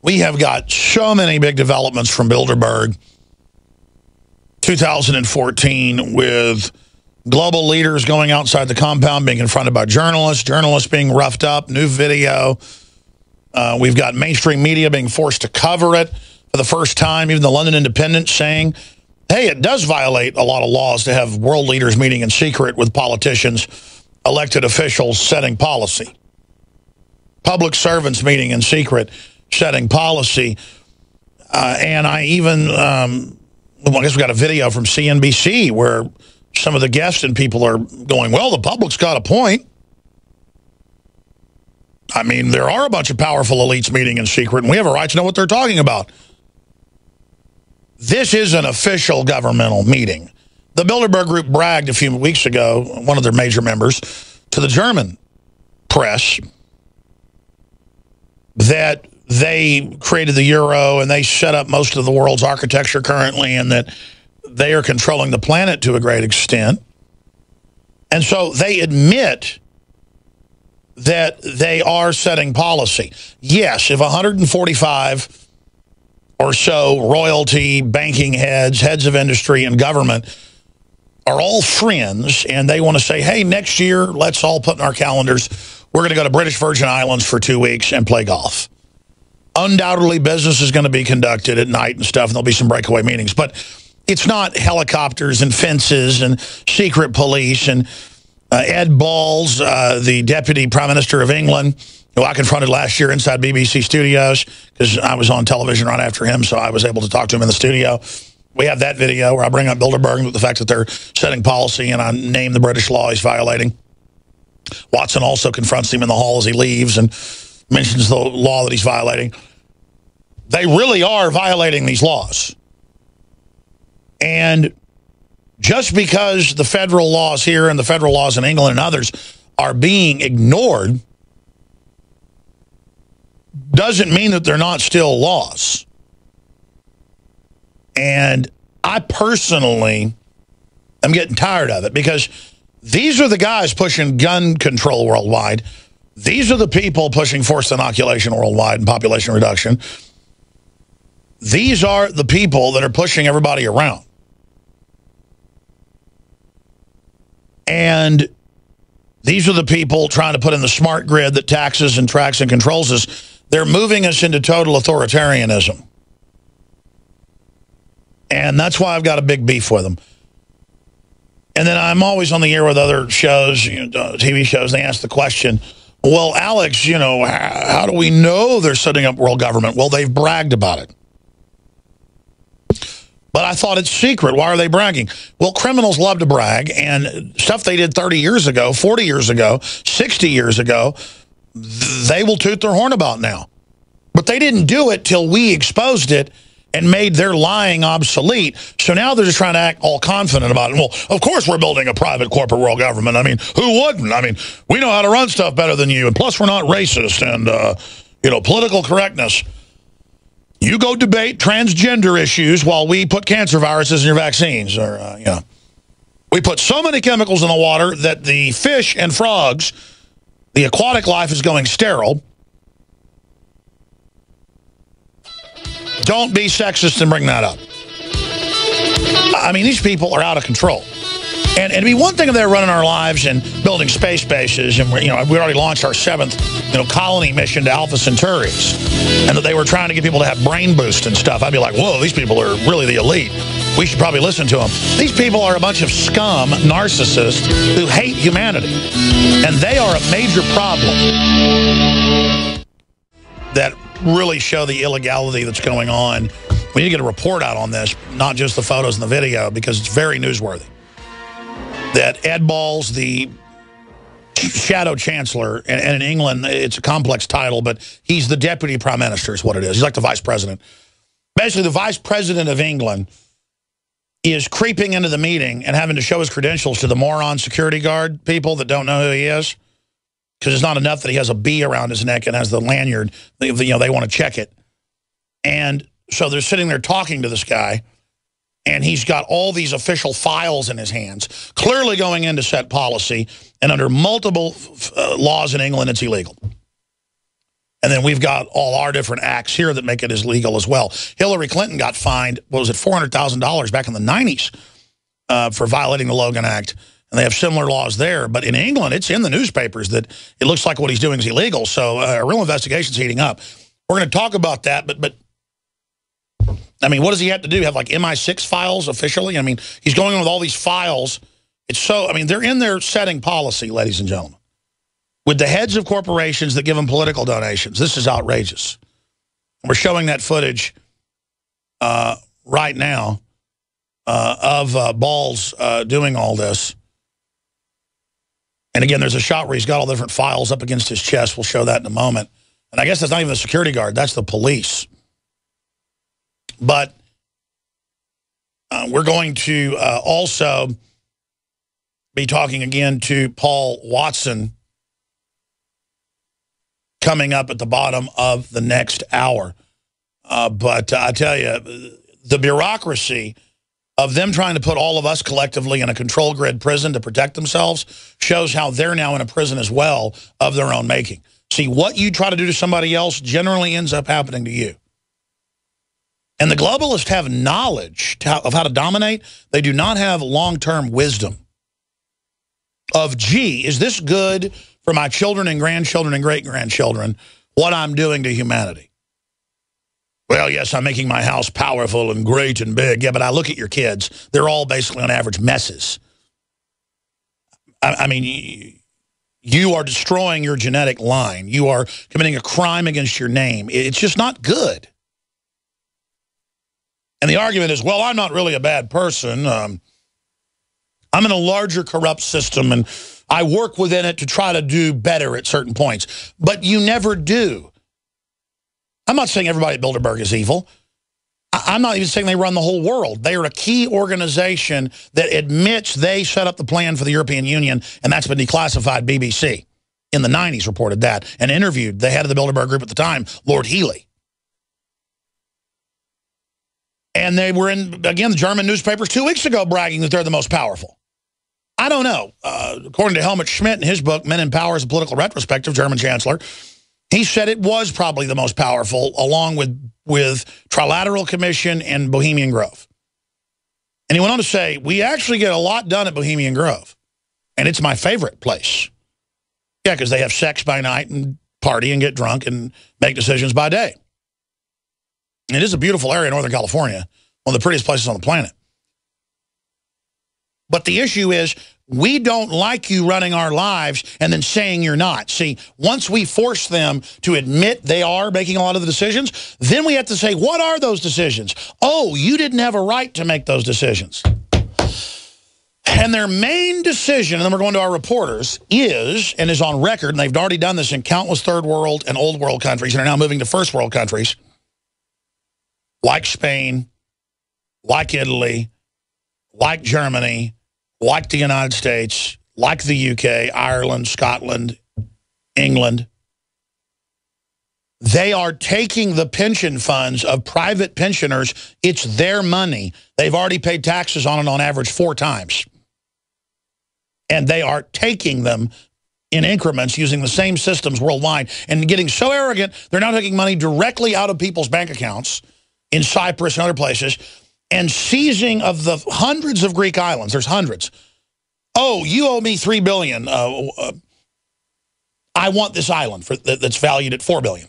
We have got so many big developments from Bilderberg 2014 with global leaders going outside the compound, being confronted by journalists, journalists being roughed up, new video. We've got mainstream media being forced to cover it for the first time, even the London Independent saying, hey, it does violate a lot of laws to have world leaders meeting in secret with politicians, elected officials setting policy. Public servants meeting in secret, setting policy. And I even, well, I guess we got a video from CNBC where some of the guests and people are going, well, the public's got a point. I mean, there are a bunch of powerful elites meeting in secret, and we have a right to know what they're talking about. This is an official governmental meeting. The Bilderberg Group bragged a few weeks ago, one of their major members, to the German press that they created the euro and they set up most of the world's architecture currently, and that they are controlling the planet to a great extent. And so they admit that they are setting policy. Yes, if 145 or so royalty, banking heads, heads of industry and government are all friends and they want to say, hey, next year, let's all put in our calendars, we're going to go to British Virgin Islands for 2 weeks and play golf. Undoubtedly, business is going to be conducted at night and stuff, and there'll be some breakaway meetings. But it's not helicopters and fences and secret police. And Ed Balls, the Deputy Prime Minister of England, who I confronted last year inside BBC studios, because I was on television right after him, so I was able to talk to him in the studio. We have that video where I bring up Bilderberg with the fact that they're setting policy, and I name the British law he's violating. Watson also confronts him in the hall as he leaves and mentions the law that he's violating. They really are violating these laws. And just because the federal laws here and the federal laws in England and others are being ignored doesn't mean that they're not still laws. And I personally am getting tired of it, because these are the guys pushing gun control worldwide. These are the people pushing forced inoculation worldwide and population reduction. These are the people that are pushing everybody around. And these are the people trying to put in the smart grid that taxes and tracks and controls us. They're moving us into total authoritarianism. And that's why I've got a big beef with them. And then I'm always on the air with other shows, TV shows, they ask the question, well, Alex, how do we know they're setting up world government? Well, they've bragged about it. But I thought it's secret. Why are they bragging? Well, criminals love to brag, and stuff they did 30 years ago, 40 years ago, 60 years ago, they will toot their horn about now. But they didn't do it till we exposed it and made their lying obsolete. So now they're just trying to act all confident about it. Well, of course we're building a private corporate world government. I mean, who wouldn't? I mean, we know how to run stuff better than you. And plus, we're not racist and, political correctness. You go debate transgender issues while we put cancer viruses in your vaccines. Or, we put so many chemicals in the water that the fish and frogs, the aquatic life, is going sterile. Don't be sexist and bring that up. I mean, these people are out of control. And it'd be one thing if they were running our lives and building space bases, and we already launched our 7th, colony mission to Alpha Centauris, and that they were trying to get people to have brain boost and stuff. I'd be like, whoa, these people are really the elite. We should probably listen to them. These people are a bunch of scum narcissists who hate humanity, and they are a major problem that really show the illegality that's going on. We need to get a report out on this, not just the photos and the video, because it's very newsworthy. That Ed Balls, the shadow chancellor, and in England, it's a complex title, but he's the deputy prime minister is what it is. He's like the vice president. Basically, the vice president of England is creeping into the meeting and having to show his credentials to the moron security guard people that don't know who he is. Because it's not enough that he has a B around his neck and has the lanyard. They want to check it. And so they're sitting there talking to this guy, and he's got all these official files in his hands, clearly going in to set policy, and under multiple laws in England, it's illegal. And then we've got all our different acts here that make it as legal as well. Hillary Clinton got fined, what was it, $400,000 back in the 90s for violating the Logan Act. And they have similar laws there. But in England, it's in the newspapers that it looks like what he's doing is illegal. So a real investigation's heating up. We're going to talk about that. But I mean, what does he have to do? Have like MI6 files officially? I mean, he's going on with all these files. It's so, I mean, they're in there setting policy, ladies and gentlemen, with the heads of corporations that give them political donations. This is outrageous. We're showing that footage right now of Balls doing all this. And again, there's a shot where he's got all different files up against his chest. We'll show that in a moment. And I guess that's not even the security guard. That's the police. But we're going to also be talking again to Paul Watson coming up at the bottom of the next hour. But I tell you, the bureaucracy of them trying to put all of us collectively in a control grid prison to protect themselves shows how they're now in a prison as well of their own making. See, what you try to do to somebody else generally ends up happening to you. And the globalists have knowledge of how to dominate. They do not have long-term wisdom of, gee, is this good for my children and grandchildren and great-grandchildren, what I'm doing to humanity? Well, yes, I'm making my house powerful and great and big. Yeah, but I look at your kids. They're all basically, on average, messes. I mean, you are destroying your genetic line. You are committing a crime against your name. It's just not good. And the argument is, well, I'm not really a bad person. I'm in a larger corrupt system, and I work within it to try to do better at certain points. But you never do. I'm not saying everybody at Bilderberg is evil. I'm not even saying they run the whole world. They are a key organization that admits they set up the plan for the European Union, and that's been declassified. BBC in the 90s reported that and interviewed the head of the Bilderberg group at the time, Lord Healy. And they were in, again, the German newspapers 2 weeks ago bragging that they're the most powerful. I don't know. According to Helmut Schmidt in his book, Men in Power is a Political Retrospective, German Chancellor, he said it was probably the most powerful, along with Trilateral Commission and Bohemian Grove. And he went on to say, we actually get a lot done at Bohemian Grove, and it's my favorite place. Yeah, because they have sex by night and party and get drunk and make decisions by day. It is a beautiful area in Northern California, one of the prettiest places on the planet. But the issue is, we don't like you running our lives and then saying you're not. See, once we force them to admit they are making a lot of the decisions, then we have to say, what are those decisions? Oh, you didn't have a right to make those decisions. And their main decision, and then we're going to our reporters, is on record, and they've already done this in countless third world and old world countries, and are now moving to first world countries, like Spain, like Italy, like Germany, like the United States, like the UK, Ireland, Scotland, England. They are taking the pension funds of private pensioners. It's their money. They've already paid taxes on it on average 4 times. And they are taking them in increments using the same systems worldwide and getting so arrogant, they're now taking money directly out of people's bank accounts in Cyprus and other places, and seizing of the hundreds of Greek islands. There's hundreds. Oh, you owe me $3 billion. I want this island that's valued at $4 billion.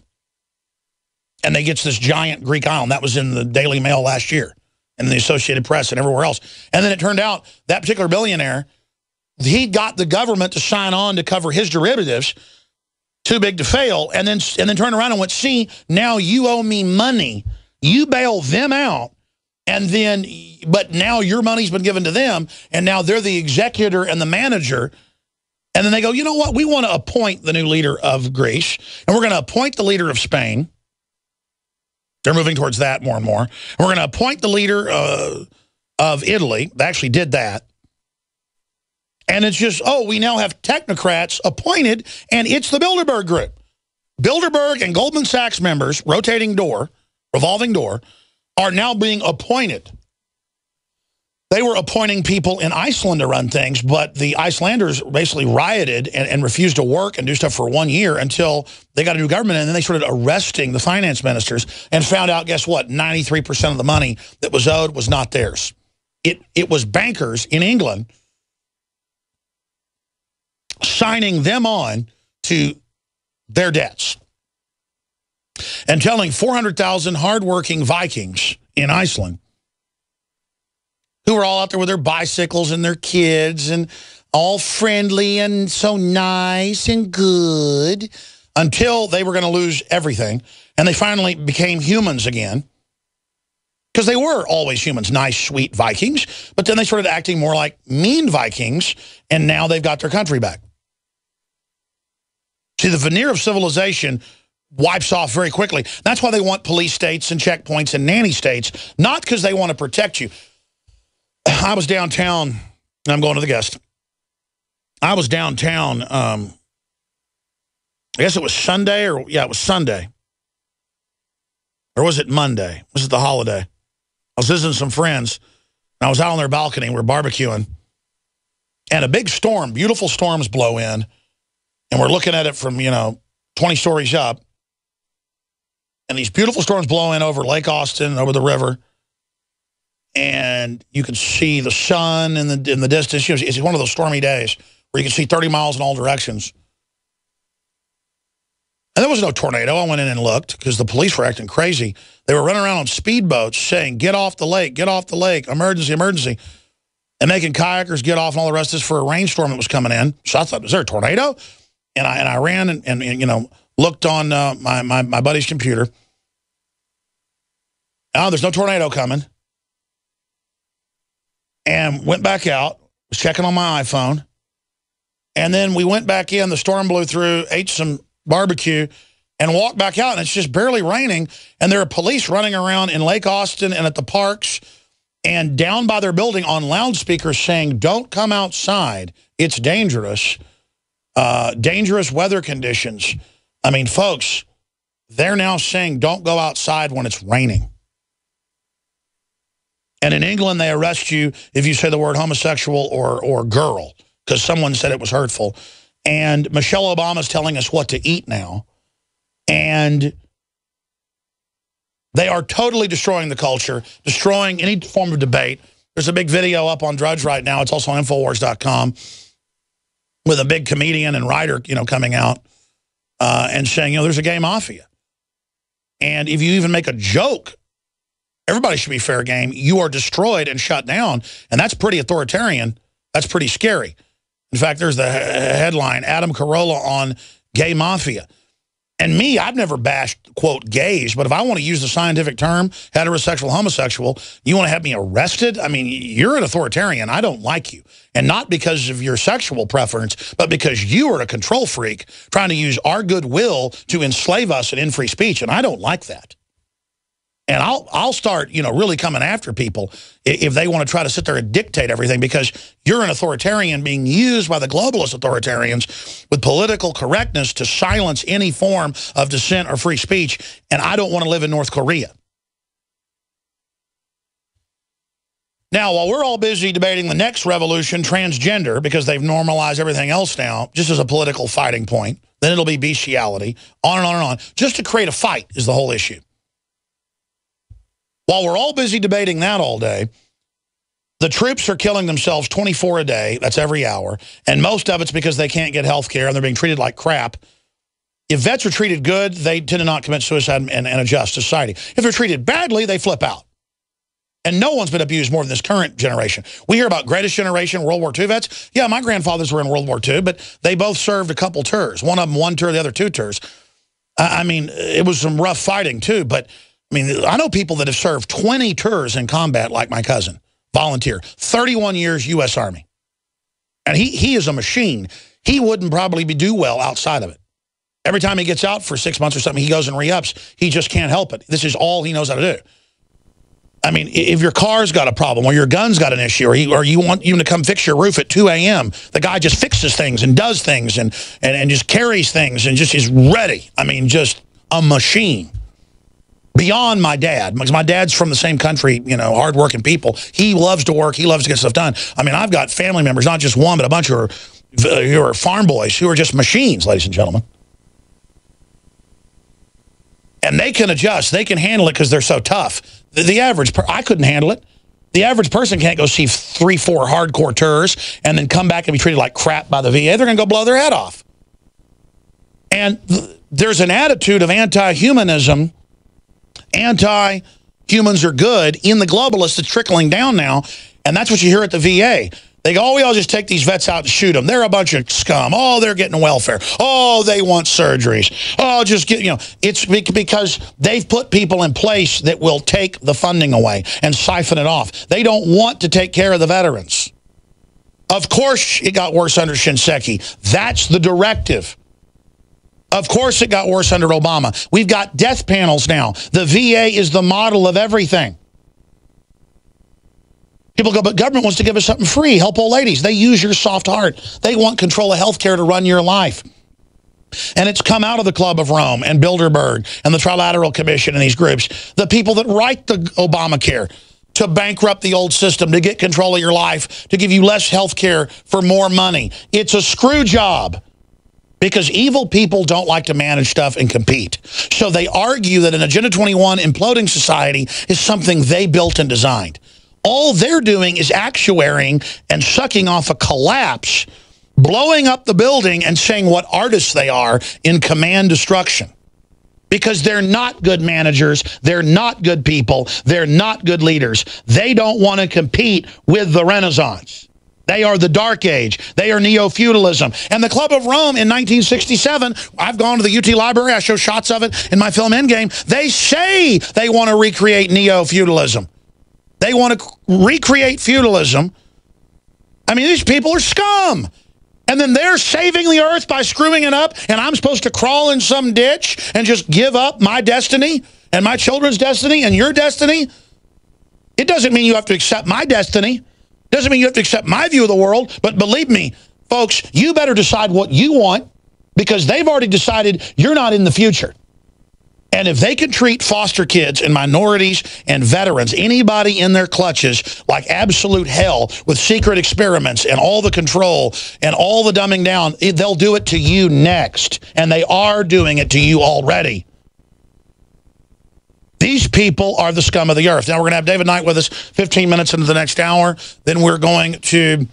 And they get this giant Greek island. That was in the Daily Mail last year and the Associated Press and everywhere else. And then it turned out that particular billionaire, he got the government to sign on to cover his derivatives, too big to fail, and then turned around and went, see, now you owe me money. You bail them out. And then, but now your money's been given to them, and now they're the executor and the manager. And then they go, you know what? We want to appoint the new leader of Greece, and we're going to appoint the leader of Spain. They're moving towards that more and more. And we're going to appoint the leader of Italy. They actually did that. And it's just, oh, we now have technocrats appointed, and it's the Bilderberg group. Bilderberg and Goldman Sachs members, revolving door, are now being appointed. They were appointing people in Iceland to run things, but the Icelanders basically rioted and refused to work and do stuff for 1 year until they got a new government, and then they started arresting the finance ministers and found out, guess what, 93% of the money that was owed was not theirs. It was bankers in England signing them on to their debts and telling 400,000 hardworking Vikings in Iceland who were all out there with their bicycles and their kids and all friendly and so nice and good until they were going to lose everything. And they finally became humans again. Because they were always humans, nice, sweet Vikings. But then they started acting more like mean Vikings, and now they've got their country back. See, the veneer of civilization wipes off very quickly. That's why they want police states and checkpoints and nanny states, not because they want to protect you. I was downtown, and I'm going to the guest. I was downtown, I guess it was Sunday, yeah, it was Sunday. Or was it Monday? Was it the holiday? I was visiting some friends, and I was out on their balcony, we were barbecuing, and a big storm, beautiful storms blow in, and we're looking at it from, 20 stories up, and these beautiful storms blow in over Lake Austin, over the river, and you can see the sun in the distance. It's one of those stormy days where you can see 30 miles in all directions. And there was no tornado. I went in and looked because the police were acting crazy. They were running around on speedboats saying, get off the lake, emergency, emergency. And making kayakers get off and all the rest of this for a rainstorm that was coming in. So I thought, is there a tornado? And I ran and looked on my buddy's computer. Oh, there's no tornado coming. And went back out, was checking on my iPhone. And then we went back in, the storm blew through, ate some barbecue, and walked back out, and it's just barely raining. And there are police running around in Lake Austin and at the parks and down by their building on loudspeakers saying, don't come outside. It's dangerous. Dangerous weather conditions. I mean, folks, they're now saying don't go outside when it's raining. And in England, they arrest you if you say the word homosexual or girl, because someone said it was hurtful. And Michelle Obama's telling us what to eat now. And they are totally destroying the culture, destroying any form of debate. There's a big video up on Drudge right now. It's also on Infowars.com with a big comedian and writer, coming out and saying, there's a gay mafia. And if you even make a joke, everybody should be fair game. You are destroyed and shut down. And that's pretty authoritarian. That's pretty scary. In fact, there's the headline, Adam Carolla on gay mafia. And me, I've never bashed, quote, gays, but if I want to use the scientific term, heterosexual, homosexual, you want to have me arrested? I mean, you're an authoritarian. I don't like you. And not because of your sexual preference, but because you are a control freak trying to use our goodwill to enslave us and end free speech, and I don't like that. And I'll start, really coming after people if they want to try to sit there and dictate everything, because you're an authoritarian being used by the globalist authoritarians with political correctness to silence any form of dissent or free speech, and I don't want to live in North Korea. Now, while we're all busy debating the next revolution, transgender, because they've normalized everything else now, just as a political fighting point, then it'll be bestiality, on and on and on, just to create a fight is the whole issue. While we're all busy debating that all day, the troops are killing themselves 24 a day. That's every hour. And most of it's because they can't get health care and they're being treated like crap. If vets are treated good, they tend to not commit suicide and adjust to society. If they're treated badly, they flip out. And no one's been abused more than this current generation. We hear about greatest generation, World War II vets. Yeah, my grandfathers were in World War II, but they both served a couple tours. One of them 1 tour, the other 2 tours. I mean, it was some rough fighting too, but I mean, I know people that have served 20 tours in combat, like my cousin, volunteer, 31 years U.S. Army. And he is a machine. He wouldn't probably do well outside of it. Every time he gets out for 6 months or something, he goes and re-ups. He just can't help it. This is all he knows how to do. I mean, if your car's got a problem or your gun's got an issue or you want him to come fix your roof at 2 a.m., the guy just fixes things and does things and just carries things and just is ready. I mean, just a machine. beyond my dad, because my dad's from the same country, you know, hardworking people. He loves to work. He loves to get stuff done. I mean, I've got family members, not just one, but a bunch who are farm boys, who are just machines, ladies and gentlemen. And they can adjust. They can handle it because they're so tough. The average, I couldn't handle it. The average person can't go see 3-4 hardcore tours and then come back and be treated like crap by the VA. They're going to go blow their head off. And there's an attitude of anti-humanism, anti-humans are good, in the globalists that's trickling down now, and that's what you hear at the VA. They go, oh, we all just take these vets out and shoot them. They're a bunch of scum. Oh, they're getting welfare. Oh, they want surgeries. Oh, just get, you know, it's because they've put people in place that will take the funding away and siphon it off. They don't want to take care of the veterans. Of course it got worse under Shinseki. That's the directive. Of course it got worse under Obama. We've got death panels now. The VA is the model of everything. People go, but government wants to give us something free. Help old ladies. They use your soft heart. They want control of health care to run your life. And it's come out of the Club of Rome and Bilderberg and the Trilateral Commission and these groups. The people that write the Obamacare to bankrupt the old system, to get control of your life, to give you less health care for more money. It's a screw job. Because evil people don't like to manage stuff and compete. So they argue that an Agenda 21 imploding society is something they built and designed. All they're doing is actuarying and sucking off a collapse, blowing up the building and saying what artists they are in command destruction. Because they're not good managers, they're not good people, they're not good leaders. They don't want to compete with the Renaissance. They are the Dark Age. They are neo-feudalism. And the Club of Rome in 1967, I've gone to the UT Library, I show shots of it in my film Endgame, they say they want to recreate neo-feudalism. They want to recreate feudalism. I mean, these people are scum. And then they're saving the earth by screwing it up, and I'm supposed to crawl in some ditch and just give up my destiny and my children's destiny and your destiny? It doesn't mean you have to accept my destiny. Doesn't mean you have to accept my view of the world, but believe me, folks, you better decide what you want, because they've already decided you're not in the future. And if they can treat foster kids and minorities and veterans, anybody in their clutches, like absolute hell with secret experiments and all the control and all the dumbing down, they'll do it to you next. And they are doing it to you already. These people are the scum of the earth. Now, we're going to have David Knight with us 15 minutes into the next hour. Then we're going to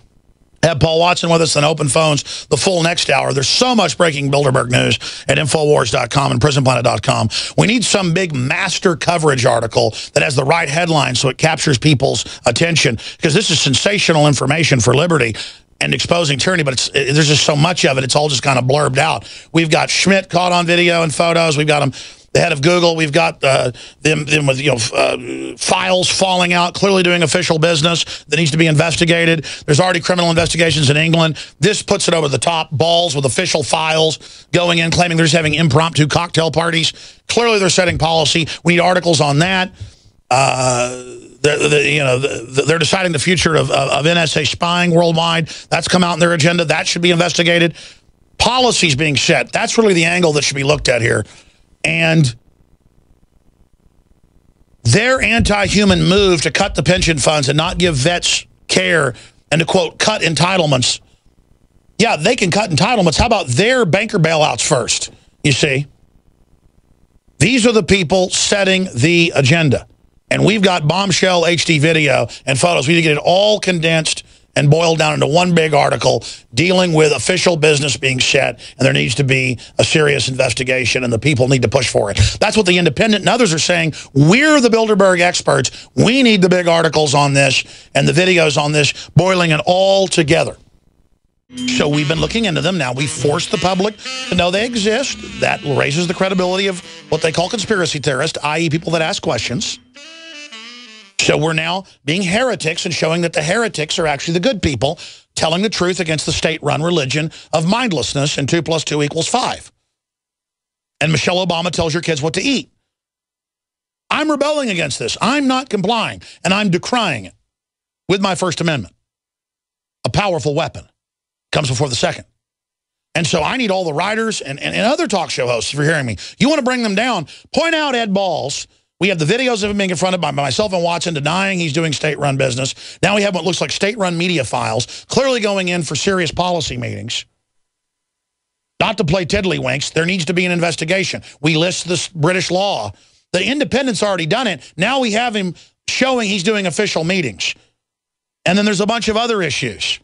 have Paul Watson with us, then open phones the full next hour. There's so much breaking Bilderberg news at Infowars.com and PrisonPlanet.com. We need some big master coverage article that has the right headline so it captures people's attention, because this is sensational information for liberty and exposing tyranny, but there's just so much of it, it's all just kind of blurbed out. We've got Schmidt caught on video and photos. We've got him, the head of Google. We've got them with files falling out, clearly doing official business that needs to be investigated. There's already criminal investigations in England. This puts it over the top. Balls with official files going in, claiming they're just having impromptu cocktail parties. Clearly they're setting policy. We need articles on that. They're deciding the future of NSA spying worldwide. That's come out in their agenda. That should be investigated. Policies being set. That's really the angle that should be looked at here. And their anti-human move to cut the pension funds and not give vets care and to, quote, cut entitlements. Yeah, they can cut entitlements. How about their banker bailouts first, you see? These are the people setting the agenda. And we've got bombshell HD video and photos. We need to get it all condensed and boiled down into one big article dealing with official business being set, and there needs to be a serious investigation, and the people need to push for it. That's what the Independent and others are saying. We're the Bilderberg experts. We need the big articles on this and the videos on this, boiling it all together. So we've been looking into them. Now we force the public to know they exist. That raises the credibility of what they call conspiracy theorists, i.e. people that ask questions. So we're now being heretics and showing that the heretics are actually the good people, telling the truth against the state-run religion of mindlessness and 2 + 2 = 5. And Michelle Obama tells your kids what to eat. I'm rebelling against this. I'm not complying, and I'm decrying it with my First Amendment. A powerful weapon comes before the second. And so I need all the writers and other talk show hosts, if you're hearing me. You want to bring them down, point out Ed Balls, We have the videos of him being confronted by myself and Watson denying he's doing state-run business. Now we have what looks like state-run media files, clearly going in for serious policy meetings. Not to play tiddlywinks, there needs to be an investigation. We list this British law. The independent's already done it. Now we have him showing he's doing official meetings. And then there's a bunch of other issues.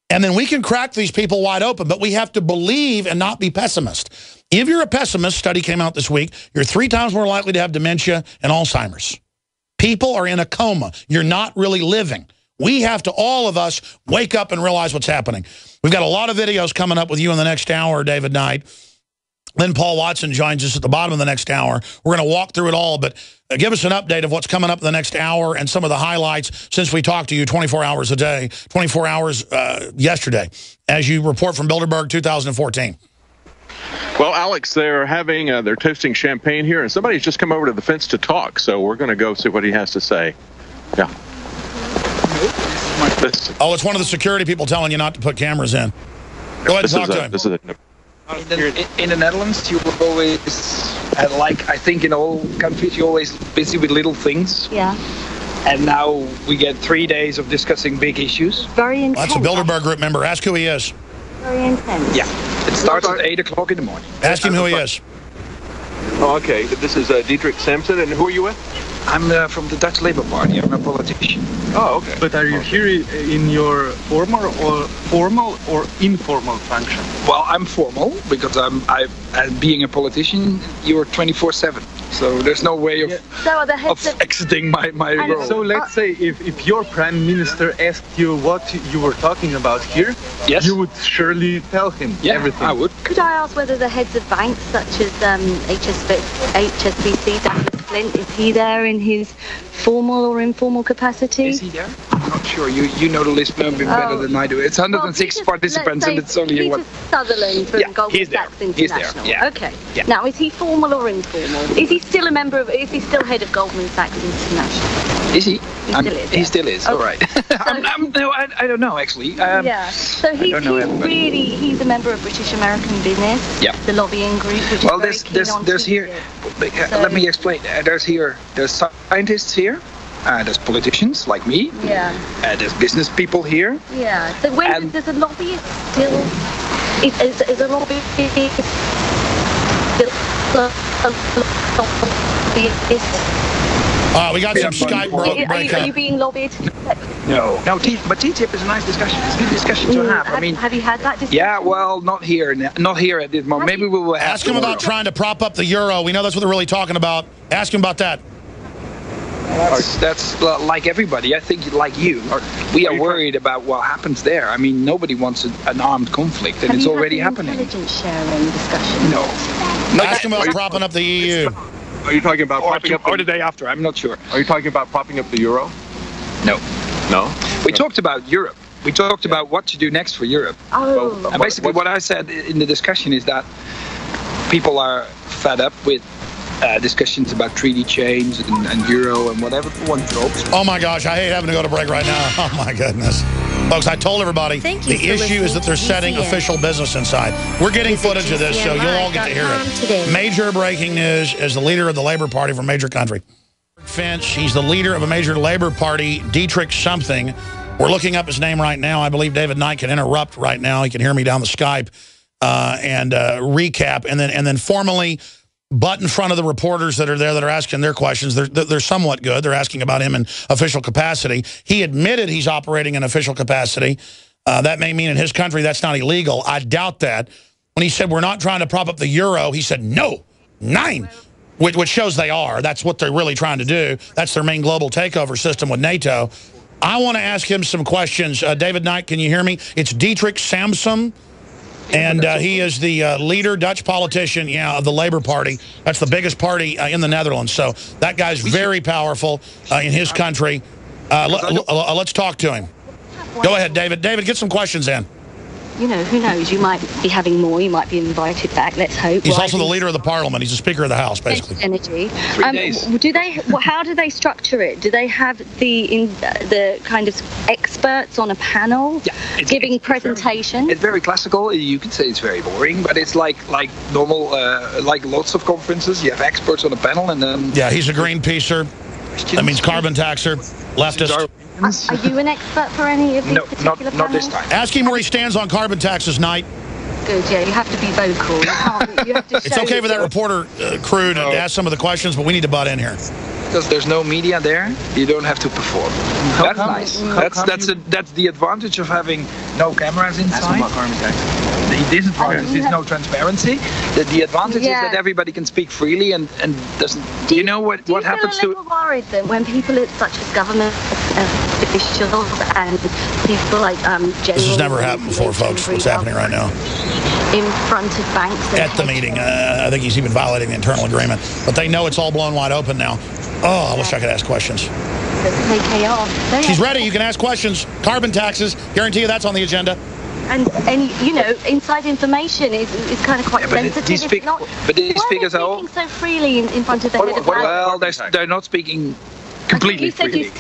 And then we can crack these people wide open, but we have to believe and not be pessimist. If you're a pessimist, study came out this week, you're 3 times more likely to have dementia and Alzheimer's. People are in a coma. You're not really living. We have to, all of us, wake up and realize what's happening. We've got a lot of videos coming up with you in the next hour, David Knight. Then Paul Watson joins us at the bottom of the next hour. We're going to walk through it all, but give us an update of what's coming up in the next hour and some of the highlights since we talked to you 24 hours a day, 24 hours yesterday, as you report from Bilderberg 2014. Well, Alex, they're toasting champagne here, and somebody's just come over to the fence to talk, so we're going to go see what he has to say. Yeah. Oh, it's one of the security people telling you not to put cameras in. Go ahead and talk to him. This is in the Netherlands, you were always, like I think in all countries, you're always busy with little things. Yeah. And now we get 3 days of discussing big issues. Very intense. Well, that's a Bilderberg group member. Ask who he is. Very intense. Yeah. It starts at 8 o'clock in the morning. Ask him who he is. Oh, okay. This is Dietrich Sampson, and who are you with? I'm from the Dutch Labour Party. I'm a politician. Oh, okay. But are you here in your formal or informal function? Well, I'm formal because being a politician, you're 24/7. So there's no way of exiting my role. So let's say if your prime minister asked you what you were talking about here, yes, you would surely tell him everything. I would. Could I ask whether the heads of banks such as HSBC, Douglas Flint, is he there in his formal or informal capacity? Is he there? I'm not sure. You know the list maybe better than I do. It's 106 participants and it's only Peter Sutherland from Goldman Sachs International. He's there. Okay. Yeah. Now, is he formal or informal? Is he still a member of? Is he still head of Goldman Sachs International? Is he? He still is. Okay. All right. No, I don't know actually. Yeah. So he's a member of British American Business. Yeah. The lobbying group. Which well, is very keen on there's here. Let me explain. There's scientists here. There's politicians like me. Yeah. There's business people here. Yeah. So when does a lobbyist still? Is a lobbyist we got some Skype breakup. Are you being lobbied? No, but TTIP is a nice discussion. It's a good discussion to have. I mean, have you had that discussion? Yeah, well, not here at this moment. Maybe we will have. Ask him about trying to prop up the euro. We know that's what they're really talking about. Ask him about that. That's like everybody. I think, like you, we are worried about what happens there. I mean, nobody wants an armed conflict, and it's already happening. Intelligence sharing discussion? No. Ask him about propping up the EU. Are you talking about propping up or the day after? I'm not sure. Are you talking about propping up the euro? No. No? We talked about Europe. We talked about what to do next for Europe. Oh. And basically what I said in the discussion is that people are fed up with discussions about treaty change and euro and whatever one drops. Oh my gosh, I hate having to go to break right now. Oh my goodness. Folks, I told everybody the issue is that they're setting official business inside. We're getting footage of this, so you'll all get to hear it. Major breaking news is the leader of the Labour Party from a major country. Finch, he's the leader of a major Labour Party, Dietrich something. We're looking up his name right now. I believe David Knight can interrupt right now. He can hear me down the Skype and recap, and then formally butt in front of the reporters that are there that are asking their questions. They're somewhat good. They're asking about him in official capacity. He admitted he's operating in official capacity. That may mean in his country that's not illegal. I doubt that. When he said we're not trying to prop up the euro, he said no, 9, which shows they are. That's what they're really trying to do. That's their main global takeover system with NATO. I want to ask him some questions. David Knight, can you hear me? It's Dietrich Samsom. And he is the leader, Dutch politician, of the Labour Party. That's the biggest party in the Netherlands. So that guy's very powerful in his country. Let's talk to him. Go ahead, David. David, get some questions in. You know, who knows? You might be having more. You might be invited back. Let's hope. He's also the leader of the parliament. He's the speaker of the house, basically. Energy. 3 days. How do they structure it? Do they have the kind of experts on a panel giving presentations. It's very classical. You could say it's very boring, but it's like normal, like lots of conferences. You have experts on a panel, and then he's a Greenpeacer. That means carbon taxer, leftist. Are you an expert for any of these particular panels? Not this time. Ask him where he stands on carbon taxes, Knight. Good, yeah, you have to be vocal. You have to show it's okay for that reporter crew to ask some of the questions, but we need to butt in here. Because there's no media there, you don't have to perform. That's nice. That's the advantage of having no cameras inside. The disadvantage is no transparency. The advantage is that everybody can speak freely and doesn't. You know what happens to? Do you feel a little worried then when people such as government officials and people like generals? This has never happened before, folks. What's happening right now? In front of banks. At the meeting, I think he's even violating the internal agreement. But they know it's all blown wide open now. Oh, I wish I could ask questions. She's ready. You can ask questions. Carbon taxes. Guarantee you that's on the agenda. And you know, inside information is kind of quite sensitive. These figures are all speaking so freely in front of the head of well, they're not speaking completely freely.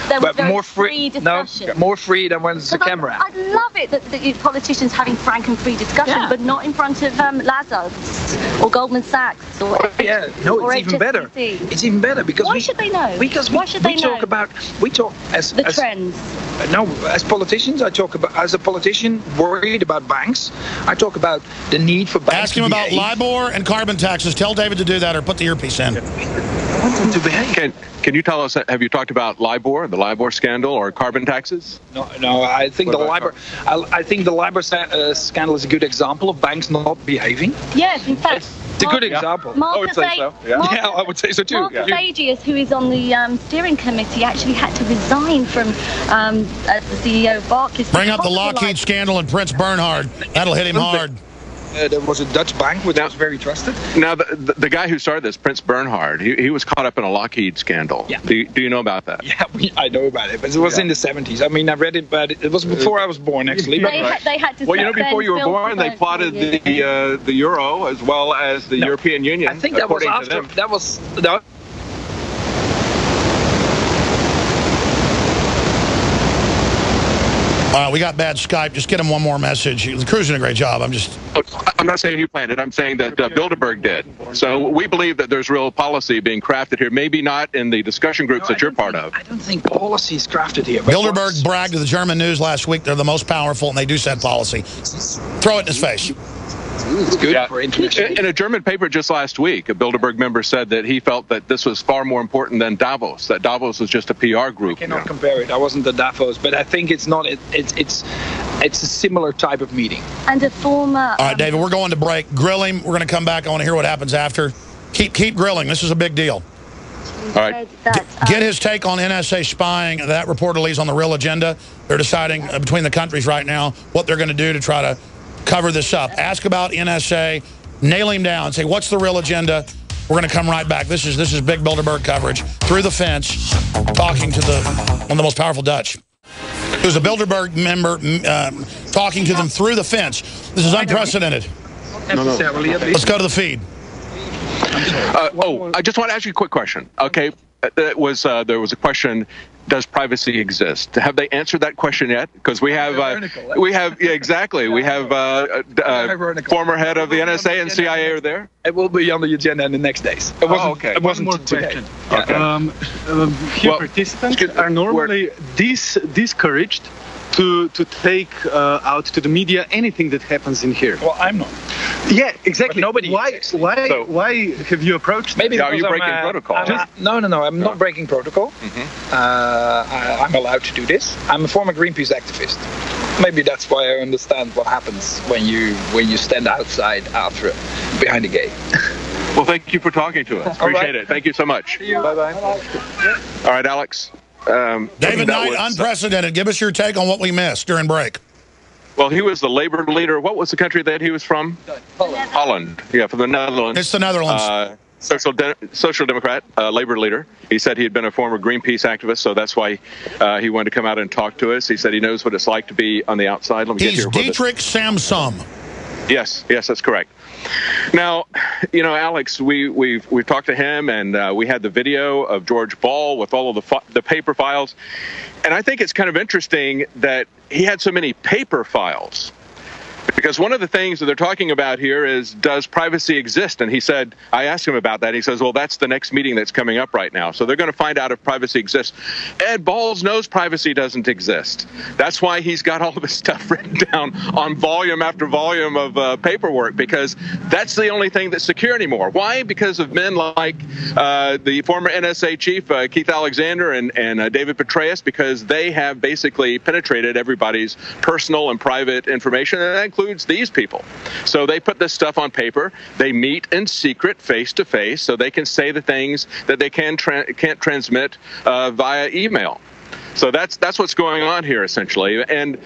There was more free discussion. No, more free than when there's a camera. I love it that you politicians having frank and free discussion, but not in front of Lazarus or Goldman Sachs or it's even better. It's even better because why should they know? Because we talk as the trends. No, as politicians, I talk about as a politician worried about banks. I talk about the need for banks. Ask him about LIBOR and carbon taxes. Tell David to do that, or put the earpiece in. I want them to behave. Can you tell us? Have you talked about LIBOR, the LIBOR scandal, or carbon taxes? No. I think the LIBOR. I think the LIBOR scandal is a good example of banks not behaving. Yes, in fact. It's a good example. I would say so. I would say so too. Marcus Agius, who is on the steering committee, actually had to resign from the CEO of Barclays. Bring up the Lockheed scandal and Prince Bernhard. That'll hit him hard. There was a Dutch bank which was very trusted. Now, the guy who started this, Prince Bernhard, he was caught up in a Lockheed scandal. Yeah. Do you know about that? Yeah, I know about it, but it was in the 70s. I mean, I read it, but it was before I was born, actually. They had to. Well, before you were born, they plotted the euro as well as the European Union. I think that was after. That was. We got bad Skype. Just get him one more message. The crew's doing a great job. I'm not saying you planned it. I'm saying that Bilderberg did. So we believe that there's real policy being crafted here. Maybe not in the discussion groups that you're part of. I don't think policy is crafted here. Bilderberg bragged to the German news last week they're the most powerful and they do set policy. Throw it in his face. It's good for international. In a German paper just last week, a Bilderberg member said that he felt that this was far more important than Davos, that Davos was just a PR group. I cannot compare it. I wasn't at Davos, but I think it's not. It's a similar type of meeting. And a former... All right, David, we're going to break. Grill him. We're going to come back. I want to hear what happens after. Keep grilling. This is a big deal. All right. Get his take on NSA spying. That reportedly is on the real agenda. They're deciding between the countries right now what they're going to do to try to cover this up. Ask about NSA. Nail him down. Say, what's the real agenda? We're going to come right back. This is big Bilderberg coverage. Through the fence, talking to one of the most powerful Dutch. Who's a Bilderberg member talking to them through the fence. This is unprecedented. Let's go to the feed. I just want to ask you a quick question. Okay, there was a question: does privacy exist? Have they answered that question yet? Because we have exactly. We have former head of the NSA and CIA are there. It will be on the agenda in the next days. It wasn't. It wasn't today. Here participants are normally discouraged to take out to the media anything that happens in here. Well, I'm not. Yeah, exactly. But nobody. Why have you approached? Maybe are you breaking protocol? No. I'm not breaking protocol. I'm allowed to do this. I'm a former Greenpeace activist. Maybe that's why I understand what happens when you stand outside behind a gate. Well, thank you for talking to us. Appreciate it. Thank you so much. Bye-bye. All right, Alex. David Knight, unprecedented. Give us your take on what we missed during break. Well, he was the labor leader. What was the country that he was from? Holland. Yeah, from the Netherlands. It's the Netherlands. Social Democrat, labor leader. He said he had been a former Greenpeace activist, so that's why he wanted to come out and talk to us. He said he knows what it's like to be on the outside. Let me get here. He's Dietrich Samsung. Yes, that's correct. Now, you know, Alex, we've talked to him, and we had the video of George Ball with all of the paper files, and I think it's kind of interesting that he had so many paper files. Because one of the things that they're talking about here is, does privacy exist? And he said, I asked him about that. He says, well, that's the next meeting that's coming up right now. So they're going to find out if privacy exists. Ed Balls knows privacy doesn't exist. That's why he's got all of his stuff written down on volume after volume of paperwork, because that's the only thing that's secure anymore. Why? Because of men like the former NSA chief, Keith Alexander, and David Petraeus, because they have basically penetrated everybody's personal and private information, and that includes these people. So they put this stuff on paper. They meet in secret, face to face, so they can say the things that they can't transmit via email. So that's what's going on here, essentially. And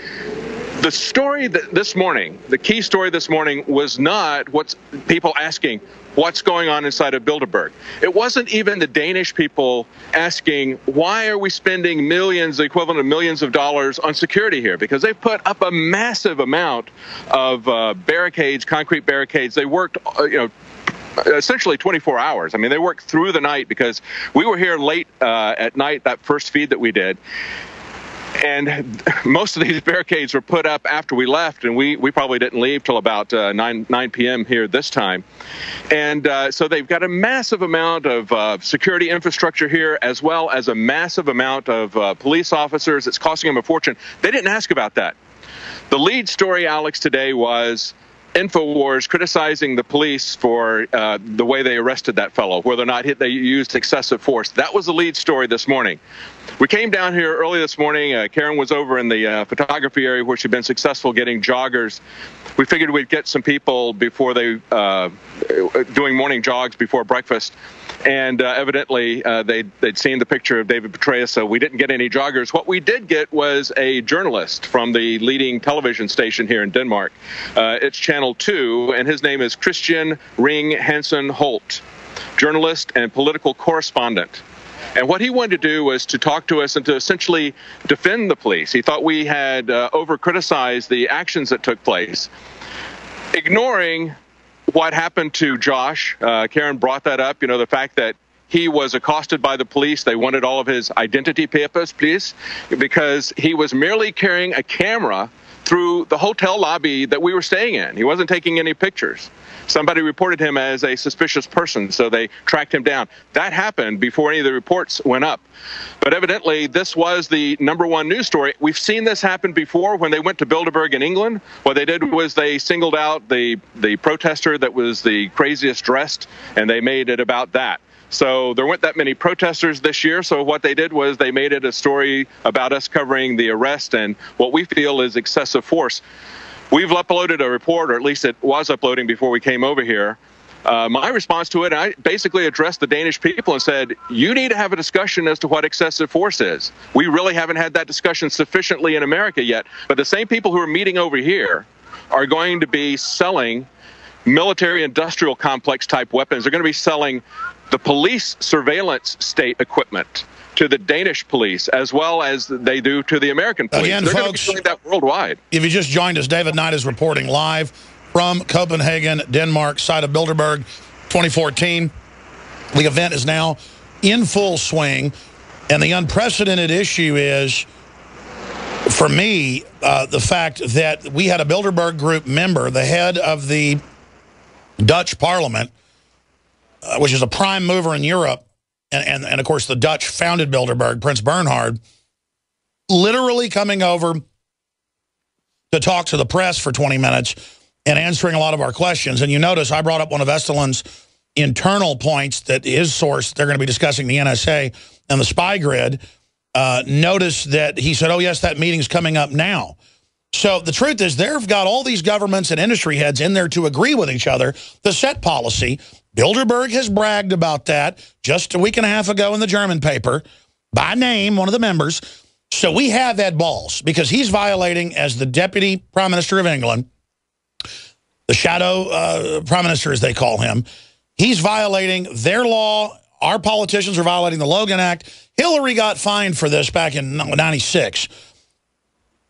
the story this morning, the key story this morning, was not what's people asking, what's going on inside of Bilderberg. It wasn't even the Danish people asking, why are we spending millions, the equivalent of millions of dollars on security here? Because they've put up a massive amount of barricades, concrete barricades. They worked, essentially 24 hours. I mean, they worked through the night, because we were here late at night, that first feed that we did. And most of these barricades were put up after we left, and we probably didn't leave till about 9 p.m. here this time. And so they've got a massive amount of security infrastructure here, as well as a massive amount of police officers. It's costing them a fortune. They didn't ask about that. The lead story, Alex, today was InfoWars criticizing the police for the way they arrested that fellow, whether or not they used excessive force. That was the lead story this morning. We came down here early this morning. Karen was over in the photography area where she'd been successful getting joggers. We figured we'd get some people before they doing morning jogs before breakfast. And evidently, they'd seen the picture of David Petraeus, so we didn't get any joggers. What we did get was a journalist from the leading television station here in Denmark. It's Channel 2, and his name is Christian Ring Hansen Holt, journalist and political correspondent. And what he wanted to do was to talk to us and to essentially defend the police. He thought we had over-criticized the actions that took place, ignoring what happened to Josh. Karen brought that up, the fact that he was accosted by the police. They wanted all of his identity papers, please, because he was merely carrying a camera through the hotel lobby that we were staying in. He wasn't taking any pictures. Somebody reported him as a suspicious person, so they tracked him down. That happened before any of the reports went up. But evidently, this was the #1 news story. We've seen this happen before when they went to Bilderberg in England. What they did was they singled out the protester that was the craziest dressed, and they made it about that. So there weren't that many protesters this year, so what they did was they made it a story about us covering the arrest and what we feel is excessive force. We've uploaded a report, or at least it was uploading before we came over here. My response to it, I basically addressed the Danish people and said, you need to have a discussion as to what excessive force is. We really haven't had that discussion sufficiently in America yet, but the same people who are meeting over here are going to be selling military industrial complex type weapons. They're going to be selling the police surveillance state equipment to the Danish police, as well as they do to the American police. Again, they're folks, going to be doing that worldwide. If you just joined us, David Knight is reporting live from Copenhagen, Denmark, site of Bilderberg 2014. The event is now in full swing, and the unprecedented issue is, for me, the fact that we had a Bilderberg group member, the head of the Dutch parliament, which is a prime mover in Europe, and of course the Dutch founded Bilderberg, Prince Bernhard, literally coming over to talk to the press for 20 minutes and answering a lot of our questions. And you notice I brought up one of Estulin's internal points that his source, they're going to be discussing the NSA and the spy grid. Notice that he said, oh yes, that meeting's coming up now. So the truth is they've got all these governments and industry heads in there to agree with each other to set policy. Bilderberg has bragged about that just a week and a half ago in the German paper, by name, one of the members. So we have Ed Balls, because he's violating, as the Deputy Prime Minister of England, the shadow Prime Minister as they call him, he's violating their law. Our politicians are violating the Logan Act. Hillary got fined for this back in '96.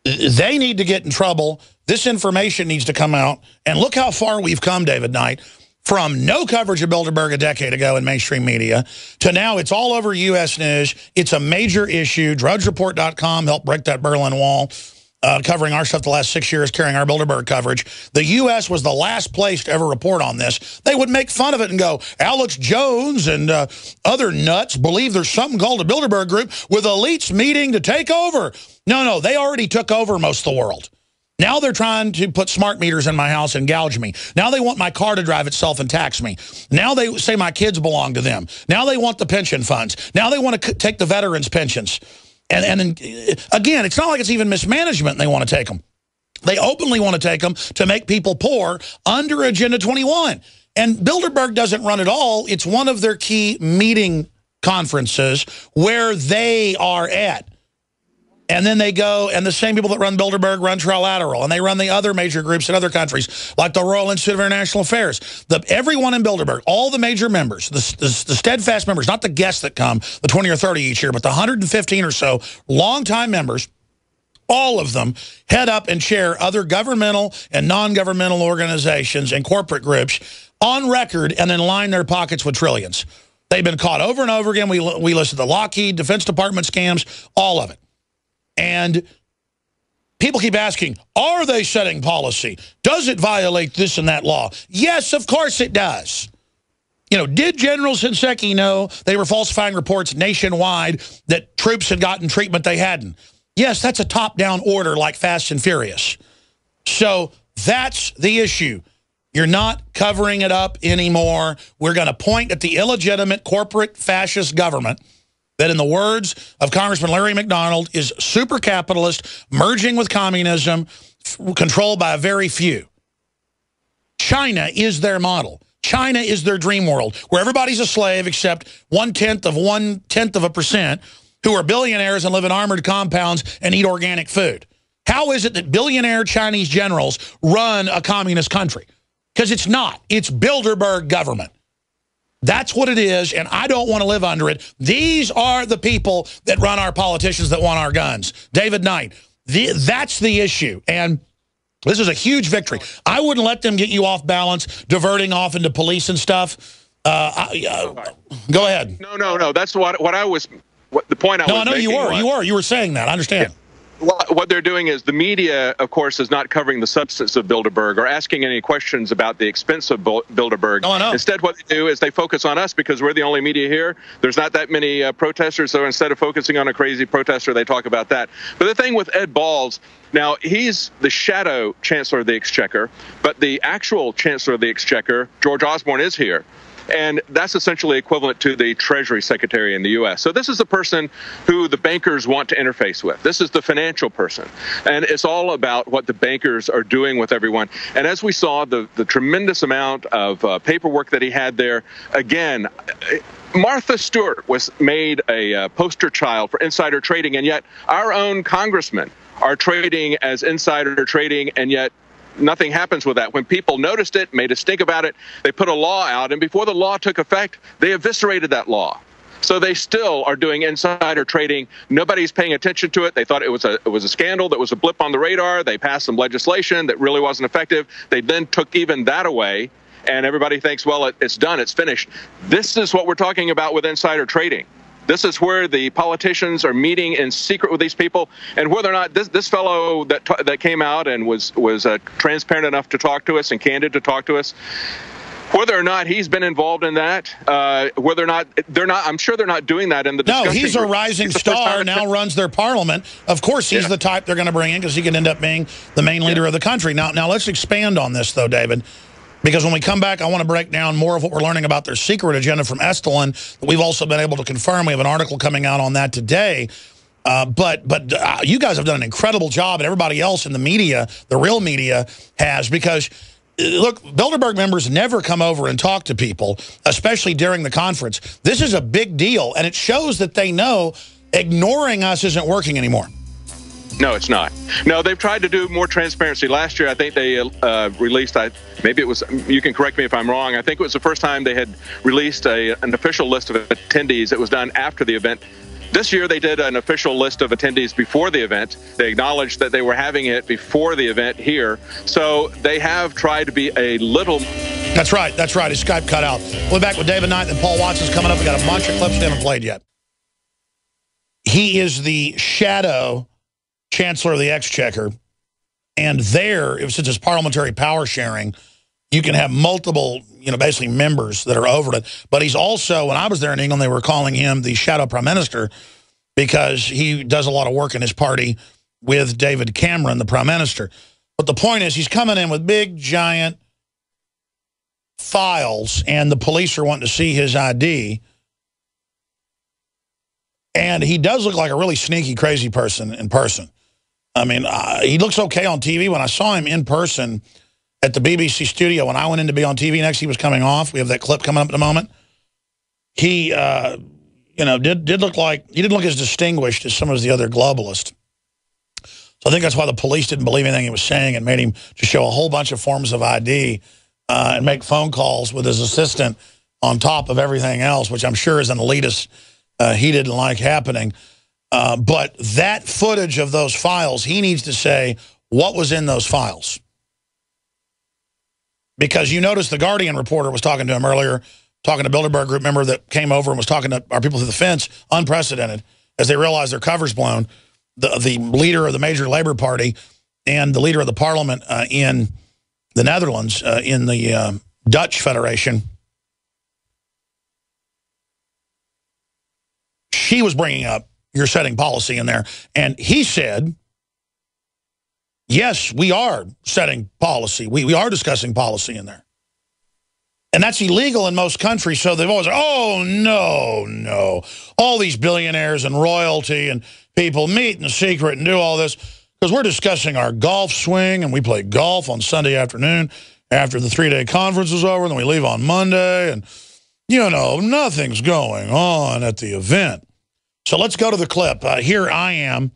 They need to get in trouble. This information needs to come out. And look how far we've come, David Knight, from no coverage of Bilderberg a decade ago in mainstream media to now it's all over U.S. news. It's a major issue. DrudgeReport.com helped break that Berlin Wall, covering our stuff the last 6 years, carrying our Bilderberg coverage. The U.S. was the last place to ever report on this. They would make fun of it and go, Alex Jones and other nuts believe there's something called a Bilderberg group with elites meeting to take over. No, they already took over most of the world. Now they're trying to put smart meters in my house and gouge me. Now they want my car to drive itself and tax me. Now they say my kids belong to them. Now they want the pension funds. Now they want to take the veterans' pensions. And then, again, it's not like it's even mismanagement and they want to take them. They openly want to take them to make people poor under Agenda 21. And Bilderberg doesn't run it all. It's one of their key meeting conferences where they are at. And then they go, and the same people that run Bilderberg run Trilateral, and they run the other major groups in other countries, like the Royal Institute of International Affairs. Everyone in Bilderberg, all the major members, the steadfast members, not the guests that come, the 20 or 30 each year, but the 115 or so longtime members, all of them head up and chair other governmental and non-governmental organizations and corporate groups on record and then line their pockets with trillions. They've been caught over and over again. We listed the Lockheed, Defense Department scams, all of it. And people keep asking, are they setting policy? Does it violate this and that law? Yes, of course it does. You know, did General Shinseki know they were falsifying reports nationwide that troops had gotten treatment they hadn't? Yes, that's a top-down order like Fast and Furious. So that's the issue. You're not covering it up anymore. We're going to point at the illegitimate corporate fascist government that, in the words of Congressman Larry McDonald, is super capitalist, merging with communism, controlled by a very few. China is their model. China is their dream world, where everybody's a slave except 0.1% who are billionaires and live in armored compounds and eat organic food. How is it that billionaire Chinese generals run a communist country? Because it's not. It's Bilderberg government. That's what it is, and I don't want to live under it. These are the people that run our politicians that want our guns. David Knight, that's the issue, and this is a huge victory. I wouldn't let them get you off balance, diverting off into police and stuff. Go ahead. No. That's the point I was making. No, I know you were saying that. I understand. Yeah. What they're doing is the media, of course, is not covering the substance of Bilderberg or asking any questions about the expense of Bilderberg. Oh, no. Instead, what they do is they focus on us because we're the only media here. There's not that many protesters, so instead of focusing on a crazy protester, they talk about that. But the thing with Ed Balls, now, he's the shadow Chancellor of the Exchequer, but the actual Chancellor of the Exchequer, George Osborne, is here. And that's essentially equivalent to the Treasury Secretary in the U.S. So this is the person who the bankers want to interface with. This is the financial person. And it's all about what the bankers are doing with everyone. And as we saw, the tremendous amount of paperwork that he had there, again, Martha Stewart was made a poster child for insider trading, and yet our own congressmen are trading as insider trading, and yet nothing happens with that. When people noticed it, made a stink about it, they put a law out, and before the law took effect, they eviscerated that law. So they still are doing insider trading. Nobody's paying attention to it. They thought it was a scandal that was a blip on the radar. They passed some legislation that really wasn't effective. They then took even that away, and everybody thinks, well, it's done, it's finished. This is what we're talking about with insider trading. This is where the politicians are meeting in secret with these people, and whether or not this fellow that came out and was transparent enough to talk to us and candid to talk to us, whether or not he's been involved in that, whether or not I'm sure they're not doing that in the discussion. No, he's a rising star, now runs their parliament. Of course, he's the type they're going to bring in because he can end up being the main leader of the country. Now let's expand on this, though, David. Because when we come back, I want to break down more of what we're learning about their secret agenda from Estulin that we've also been able to confirm. We have an article coming out on that today. But you guys have done an incredible job, and everybody else in the media, the real media, has. Because, look, Bilderberg members never come over and talk to people, especially during the conference. This is a big deal, and it shows that they know ignoring us isn't working anymore. No, it's not. No, they've tried to do more transparency. Last year, I think they released, maybe it was, you can correct me if I'm wrong, I think it was the first time they had released an official list of attendees. It was done after the event. This year, they did an official list of attendees before the event. They acknowledged that they were having it before the event here. So they have tried to be a little... That's right. That's right. His Skype cut out. We'll be back with David Knight and Paul Watson's coming up. We got a bunch of clips we haven't played yet. He is the shadow chancellor of the Exchequer. And there, since it's parliamentary power sharing, you can have multiple, basically members that are over it. But he's also, when I was there in England, they were calling him the shadow prime minister because he does a lot of work in his party with David Cameron, the prime minister. But the point is, he's coming in with big, giant files, and the police are wanting to see his ID. And he does look like a really sneaky, crazy person in person. I mean, he looks okay on TV. When I saw him in person at the BBC studio, when I went in to be on TV next, he was coming off. We have that clip coming up in a moment. He, did look like, he didn't look as distinguished as some of the other globalists. So I think that's why the police didn't believe anything he was saying and made him to show a whole bunch of forms of ID and make phone calls with his assistant on top of everything else, which I'm sure is an elitist he didn't like happening. But that footage of those files, he needs to say what was in those files. Because you notice the Guardian reporter was talking to him earlier, talking to Bilderberg group member that came over and was talking to our people through the fence, unprecedented, as they realized their cover's blown. The leader of the major Labour Party and the leader of the parliament in the Netherlands, in the Dutch Federation, she was bringing up you're setting policy in there. And he said, yes, we are setting policy. We are discussing policy in there. And that's illegal in most countries, so they've always, oh, no. All these billionaires and royalty and people meet in secret and do all this because we're discussing our golf swing, and we play golf on Sunday afternoon after the 3-day conference is over, and then we leave on Monday, and, nothing's going on at the event. So let's go to the clip. Here I am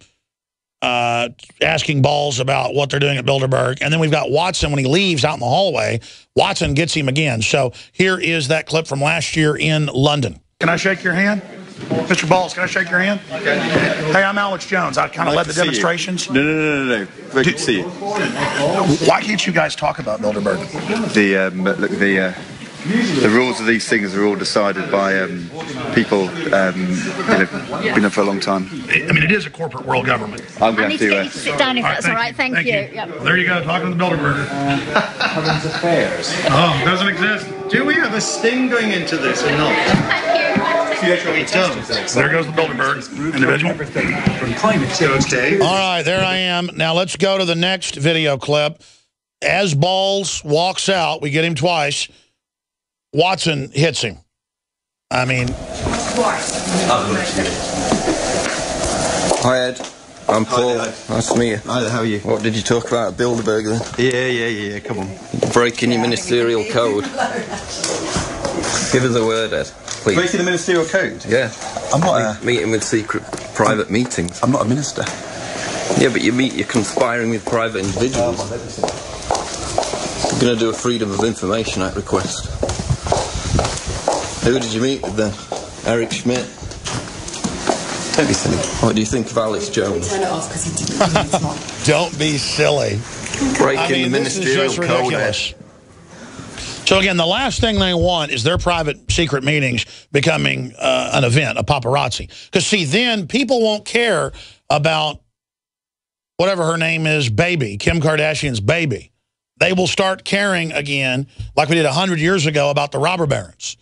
asking Balls about what they're doing at Bilderberg. And then we've got Watson when he leaves out in the hallway. Watson gets him again. So here is that clip from last year in London. Can I shake your hand? Mr. Balls, can I shake your hand? Hey, I'm Alex Jones. I kind of led the demonstrations. No. Very good to see you. Why can't you guys talk about Bilderberg? The rules of these things are all decided by people that have been there for a long time. I mean, it is a corporate world government. I'm going to get you to sit down if that's all right. Thank you. Yep. There you go, talking to the Bilderberger. Current affairs. Oh, doesn't exist. Do we have a sting going into this or not? There goes the Bilderberg individual. From climate change. Okay. All right, there I am. Now let's go to the next video clip. As Balls walks out, we get him twice. Watson hits him. I mean... Hi, Ed. I'm Paul. Nice to meet you. Hi, how are you? What did you talk about at Bilderberg then? Yeah, come on. Breaking your ministerial code. Give us a word, Ed, please. Breaking the ministerial code? Yeah. I'm not meeting with secret private meetings. I'm not a minister. Yeah, but you're conspiring with private individuals. You're going to do a Freedom of Information Act request. Who did you meet with then? Eric Schmidt? Don't be silly. What do you think of Alex Jones? Turn it off because Don't be silly. Breaking the ministerial code. So again, the last thing they want is their private secret meetings becoming an event, a paparazzi. Because see, then people won't care about whatever her name is, baby, Kim Kardashian's baby. They will start caring again, like we did 100 years ago, about the robber barons.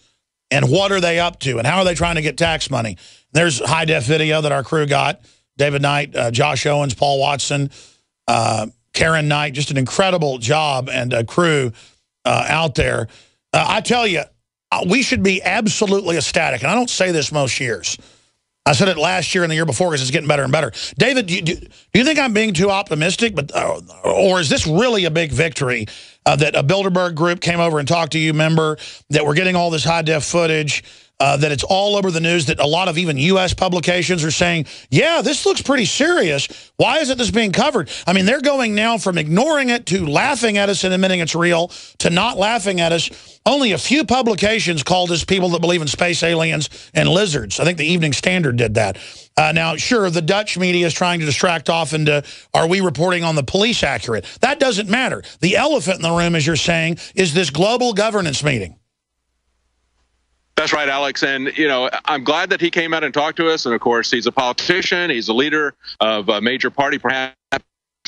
And what are they up to? And how are they trying to get tax money? There's high-def video that our crew got. David Knight, Josh Owens, Paul Watson, Karen Knight. Just an incredible job and a crew out there. I tell you, we should be absolutely ecstatic. And I don't say this most years. I said it last year and the year before because it's getting better and better. David, do you think I'm being too optimistic? Or is this really a big victory that a Bilderberg group came over and talked to you, member, that we're getting all this high-def footage, that it's all over the news, that a lot of even U.S. publications are saying, yeah, this looks pretty serious. Why isn't this being covered? I mean, they're going now from ignoring it to laughing at us and admitting it's real to not laughing at us. Only a few publications called us people that believe in space aliens and lizards. I think the Evening Standard did that. Now, sure, the Dutch media is trying to distract off into, are we reporting on the police accurate? That doesn't matter. The elephant in the room, as you're saying, is this global governance meeting. That's right, Alex. And, you know, I'm glad that he came out and talked to us. And, of course, he's a politician. He's a leader of a major party, perhaps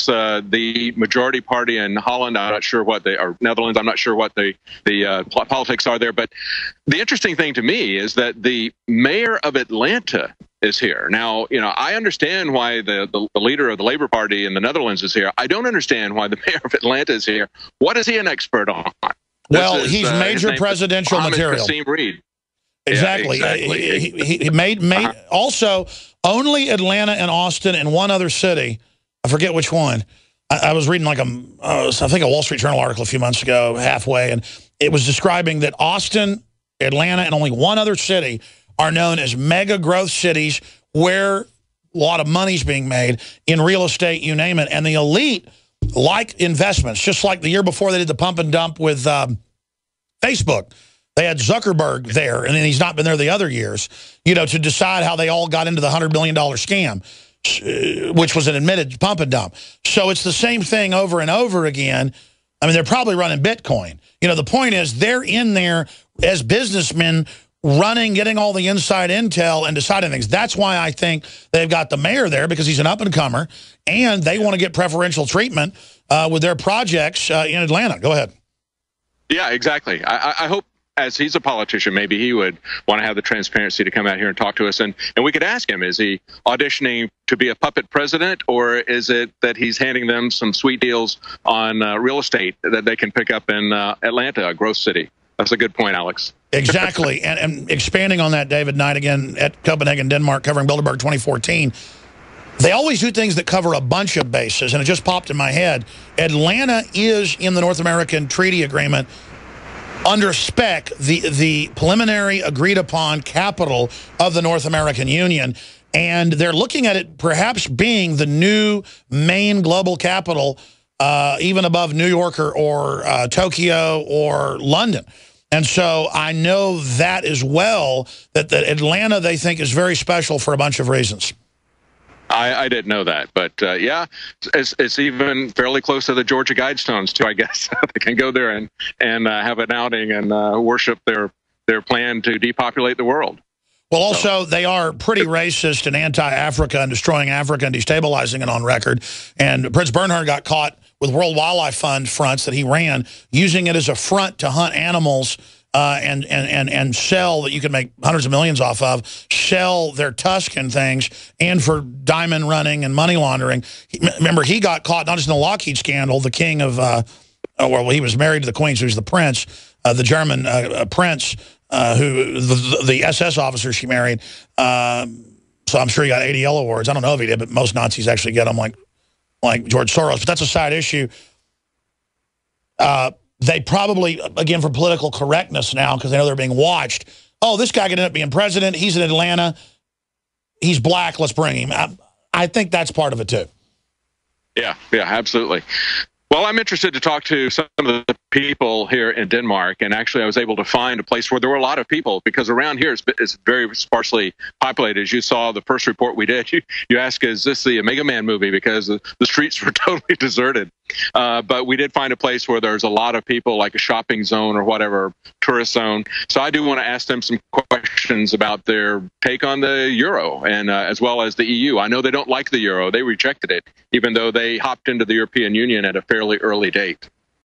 the majority party in Holland. I'm not sure what they are, Netherlands. I'm not sure what the politics are there. But the interesting thing to me is that the mayor of Atlanta is here. Now, you know, I understand why the leader of the Labour Party in the Netherlands is here. I don't understand why the mayor of Atlanta is here. What is he an expert on? Well, he's major presidential material. Reed. Exactly. Yeah, exactly. He made also only Atlanta and Austin and one other city. I forget which one. I was reading like I think a Wall Street Journal article a few months ago, halfway, and it was describing that Austin, Atlanta, and only one other city are known as mega growth cities where a lot of money's being made in real estate, you name it. And the elite like investments, just like the year before they did the pump and dump with Facebook. They had Zuckerberg there, and then he's not been there the other years, you know, to decide how they all got into the $100 billion scam, which was an admitted pump and dump. So it's the same thing over and over again. I mean, they're probably running Bitcoin. You know, the point is they're in there as businessmen running, getting all the inside intel and deciding things. That's why I think they've got the mayor there, because he's an up-and-comer, and they want to get preferential treatment with their projects in Atlanta. Go ahead. Yeah, exactly. I hope, as he's a politician, maybe he would want to have the transparency to come out here and talk to us. And we could ask him, is he auditioning to be a puppet president, or is it that he's handing them some sweet deals on real estate that they can pick up in Atlanta, a growth city? That's a good point, Alex. Exactly. and expanding on that, David Knight, again, at Copenhagen, Denmark, covering Bilderberg 2014. They always do things that cover a bunch of bases, and it just popped in my head. Atlanta is in the North American Treaty Agreement under spec, the preliminary agreed-upon capital of the North American Union, and they're looking at it perhaps being the new main global capital, even above New York or Tokyo or London. And so I know that as well, that Atlanta, they think, is very special for a bunch of reasons. I didn't know that, but yeah, it's even fairly close to the Georgia Guidestones too, I guess. They can go there and have an outing and worship their plan to depopulate the world. Well, also, they are pretty racist and anti-Africa and destroying Africa and destabilizing it on record. And Prince Bernhard got caught with World Wildlife Fund fronts that he ran, using it as a front to hunt animals and sell, that you can make hundreds of millions off of, sell their tusk and things, and for diamond running and money laundering. Remember, he got caught not just in the Lockheed scandal, the king of, well, he was married to the queen, so he was the prince, the German prince, who the SS officer she married. So I'm sure he got ADL awards. I don't know if he did, but most Nazis actually get them, like George Soros. But that's a side issue. They probably, again, for political correctness now, because they know they're being watched, oh, this guy could end up being president. He's in Atlanta. He's black. Let's bring him. I think that's part of it, too. Yeah, absolutely. Well, I'm interested to talk to some of the people here in Denmark, and actually I was able to find a place where there were a lot of people, because around here it's very sparsely populated. As you saw the first report we did, you asked, is this the Mega Man movie? Because the streets were totally deserted. But we did find a place where there's a lot of people, like a shopping zone or whatever, tourist zone. So I do want to ask them some questions about their take on the euro, and as well as the EU. I know they don't like the euro. They rejected it, even though they hopped into the European Union at a fairly early date.